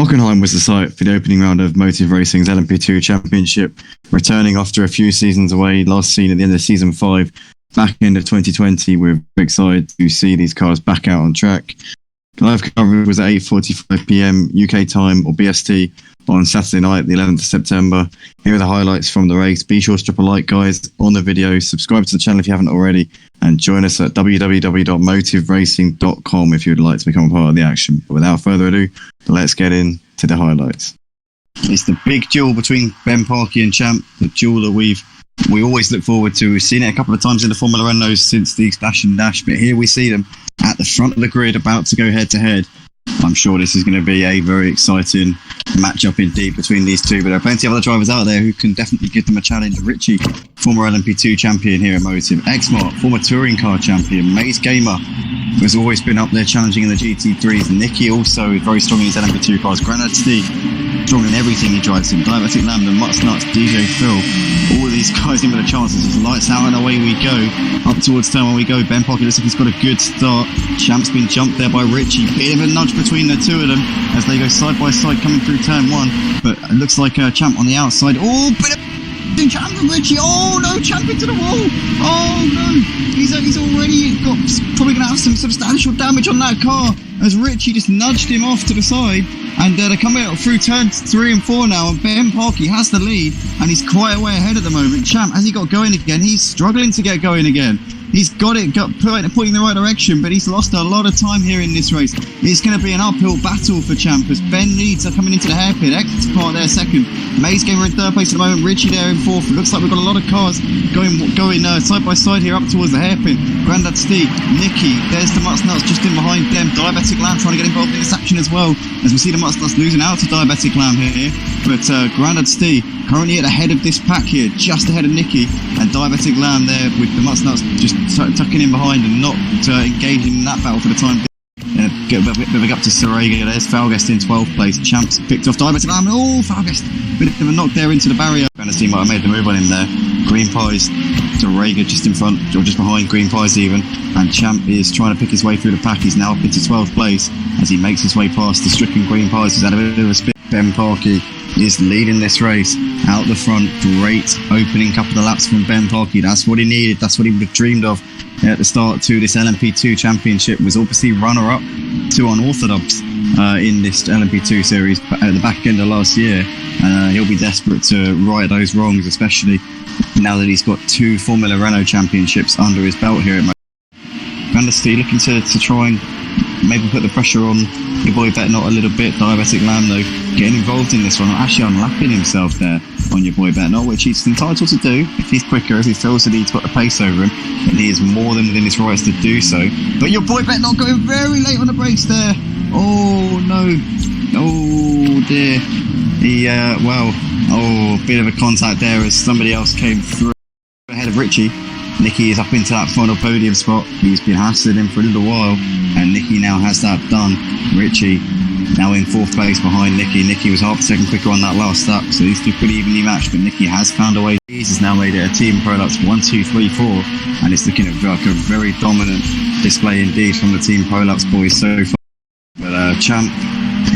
Hockenheim was the site for the opening round of Motive Racing's LMP2 Championship, returning after a few seasons away, last seen at the end of Season 5, back end of 2020. We're excited to see these cars back out on track. Live coverage was at 8:45pm UK time or BST on Saturday night, the 11th of September. Here are the highlights from the race. Be sure to drop a like, guys, on the video. Subscribe to the channel if you haven't already, and join us at www.motiveracing.com if you'd like to become a part of the action. But without further ado, let's get into the highlights. It's the big duel between Ben Parkey and Champ, the duel that we always look forward to. We've seen it a couple of times in the Formula Renaults since the Splash and Dash, but here we see them at the front of the grid about to go head to head. I'm sure this is going to be a very exciting matchup indeed between these two, but there are plenty of other drivers out there who can definitely give them a challenge. Richie, former LMP2 champion here at Motive. Xmart, former touring car champion. Maze Gamer, who's always been up there challenging in the GT3s. Nicky also is very strong in his LMP2 cars. Granad Steve, strong in everything he drives in. Diabetic Lamb, the Mutts Nuts, DJ Phil, all of these guys in with the chances. Just lights out and away we go. Up towards turn 1 we go. Ben Parkey looks like he's got a good start. Champ's been jumped there by Richie. Bit of a nudge between the two of them as they go side by side coming through turn 1. But it looks like Champ on the outside. Oh, bit of Champ and Richie. Oh no, Champ into the wall. Oh no, he's already got probably going to have some substantial damage on that car as Richie just nudged him off to the side. And they're coming out through turns 3 and 4 now, and Ben Parkey has the lead, and he's quite a way ahead at the moment. Champ, has he got going again? He's struggling to get going again. He's got it pointing in the right direction, but he's lost a lot of time here in this race. It's going to be an uphill battle for Champ as Ben Leeds are coming into the hairpin. X-Part there second. Maze Gamer in third place at the moment. Richie there in fourth. It looks like we've got a lot of cars going side by side here up towards the hairpin. Grandad Steve, Nicky, there's the Mutts Nuts just in behind them. Diabetic Lamb trying to get involved in this action as well, as we see the Mutts Nuts losing out to Diabetic Lamb here. But Grandad Steve currently at the head of this pack here, just ahead of Nicky, and Diabetic Lamb there with the Mutts Nuts just tucking in behind and not engaging in that battle for the time being. Get a bit up to Sarega. There's Falguest in 12th place. Champ's picked off Diabetic Lamb. Oh, Falguest. Bit of a knock there into the barrier. Grandad Steve might have made the move on him there. Green Pies, Sarega just in front, or just behind Green Pies even. And Champ is trying to pick his way through the pack. He's now up into 12th place as he makes his way past the stricken Green Pies. He's had a bit of a spin. Ben Parkey is leading this race out the front. Great opening couple of laps from Ben Parkey. That's what he needed. That's what he would have dreamed of at the start to this LMP2 championship. Was obviously runner-up to Unorthodox in this LMP2 series at the back end of last year. He'll be desperate to right those wrongs, especially now that he's got 2 Formula Renault championships under his belt here at Steve, looking to try and maybe put the pressure on your boy Betnot a little bit. Diabetic Lamb though getting involved in this one, actually unlapping himself there on your boy Betnot, which he's entitled to do if he's quicker, if he feels that he's got the pace over him, and he is more than within his rights to do so. But your boy Betnot going very late on the brakes there. Oh no, oh dear. Bit of a contact there as somebody else came through ahead of Richie. Nicky is up into that final podium spot. He's been hassling him for a little while, and Nicky now has that done. Richie now in 4th place behind Nicky. Nicky was half a second quicker on that last lap, so these two pretty evenly matched, but Nicky has found a way. He's now made it a Team Prolux 1, 2, 3, 4, and it's looking like a very dominant display indeed from the Team Prolux boys so far. But Champ,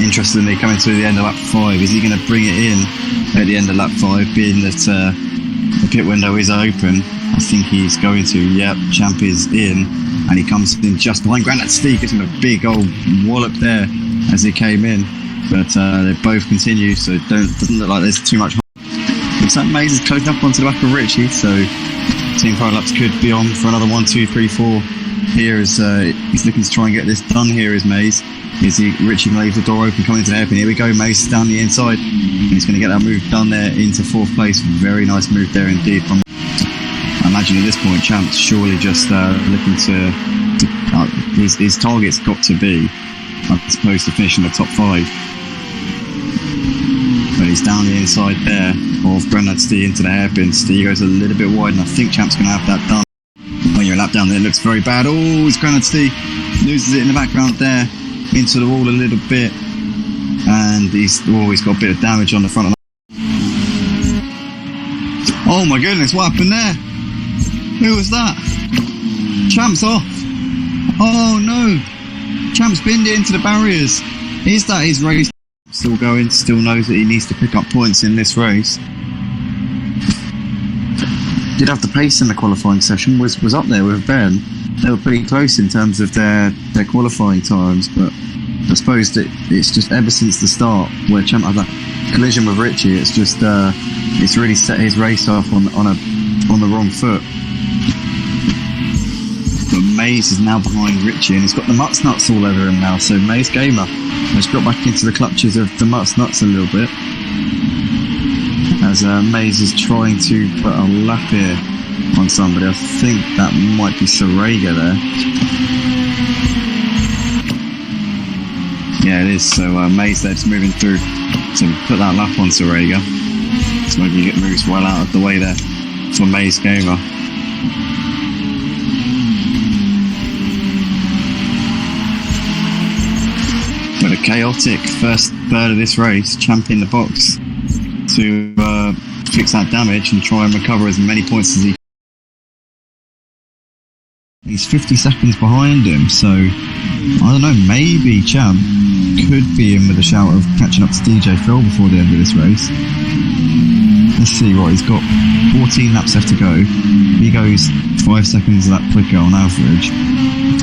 interestingly, coming to the end of lap 5, is he going to bring it in at the end of lap 5, being that the pit window is open? I think he's going to. Yep, Champ is in, and he comes in just behind Grandad Steve, gives him a big old wallop there as he came in. But they both continue, so doesn't look like there's too much. Looks like Maze is closing up onto the back of Richie, so Team Prolux could be on for another 1, 2, 3, 4 here as he's looking to try and get this done here as Maze. Richie leaves the door open, coming to the hairpin. Here we go, Maze down the inside. And he's going to get that move done there into 4th place. Very nice move there indeed. I imagine at this point, Champ's surely just looking to his target's got to be, I suppose, to finish in the top 5. But he's down the inside there of Grandad Steve into the hairpin. Steve goes a little bit wide, and I think Champ's going to have that done. When you're a lap down there, it looks very bad. Oh, it's Grandad Steve. Loses it in the background there, into the wall a little bit. And he's got a bit of damage on the front of the... Oh my goodness, what happened there? Who was that? Champ's off. Oh no. Champ's binned it into the barriers. Is that his race? still going, still knows that he needs to pick up points in this race. Did have the pace in the qualifying session, was up there with Ben. They were pretty close in terms of their qualifying times, but I suppose that it's just ever since the start where Champ had that collision with Richie, it's just it's really set his race off on the wrong foot. But Maze is now behind Richie and he's got the Mutts Nuts all over him now, so Maze Gamer has got back into the clutches of the Mutts Nuts a little bit as Maze is trying to put a lap here on somebody. I think that might be Sorega there. Yeah, it is. So Maze there just moving through to put that lap on Sorega. So maybe it moves well out of the way there for Maze Gamer. But a chaotic first third of this race, Champ in the box to fix that damage and try and recover as many points as he can. He's 50 seconds behind him, so I don't know, maybe Champ could be in with a shout of catching up to DJ Phil before the end of this race. Let's see what he's got. 14 laps left to go. If he goes 5 seconds that quicker on average,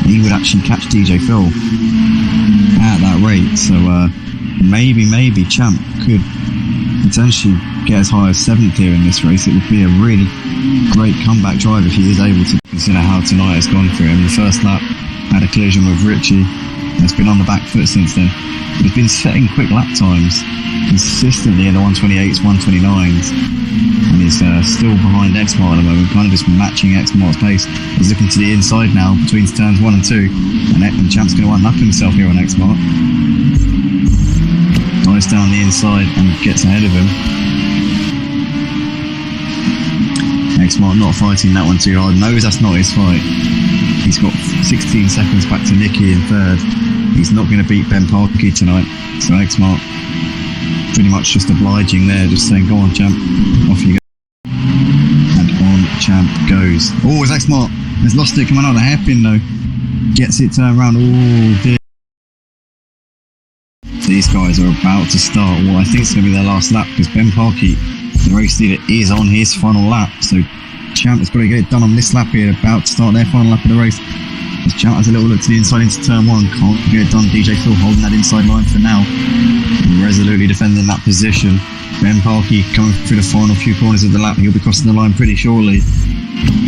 he would actually catch DJ Phil at that rate. So maybe Champ could potentially get as high as 7th here in this race. It would be a really great comeback drive if he is able to consider how tonight has gone for him. The first lap had a collision with Richie. Has been on the back foot since then. He's been setting quick lap times consistently in the 128s, 129s, and he's still behind Xmart at the moment, kind of just matching Xmart's pace. He's looking to the inside now between turns 1 and 2, and Champ's going to unlock himself here on Xmart. Dives down the inside and gets ahead of him. Xmart not fighting that one too hard, knows that's not his fight. He's got 16 seconds back to Nicky in third. He's not going to beat Ben Parkey tonight, so Xmart pretty much just obliging there, just saying, go on Champ, off you go. And on Champ goes. Oh, it's Xmart has lost it coming out of the hairpin though. Gets it turned around. Oh dear. These guys are about to start what I think is going to be their last lap, because Ben Parkey, the race leader, is on his final lap, so Champ has got to get it done on this lap here, about to start their final lap of the race. As Champ has a little look to the inside into turn 1, can't get it done. DJ Phil holding that inside line for now, resolutely defending that position. Ben Parkey coming through the final few corners of the lap, he'll be crossing the line pretty shortly.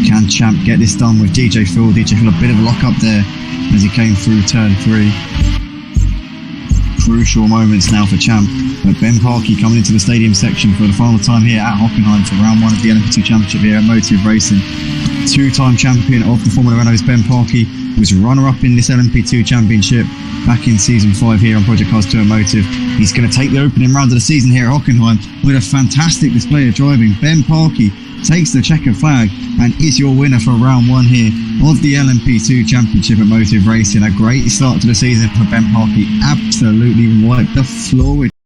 Can Champ get this done with DJ Phil? DJ Phil a bit of a lock up there as he came through turn 3. Crucial moments now for Champ, but Ben Parkey coming into the stadium section for the final time here at Hockenheim for round 1 of the LMP2 Championship here at Motive Racing. Two-time champion of the Formula Renault's Ben Parkey was runner-up in this LMP2 Championship back in Season 5 here on Project Cars 2 Motive. He's going to take the opening round of the season here at Hockenheim with a fantastic display of driving. Ben Parkey takes the checkered flag and is your winner for round 1 here of the LMP2 Championship at Motive Racing. A great start to the season for Ben Parkey. Absolutely wiped the floor with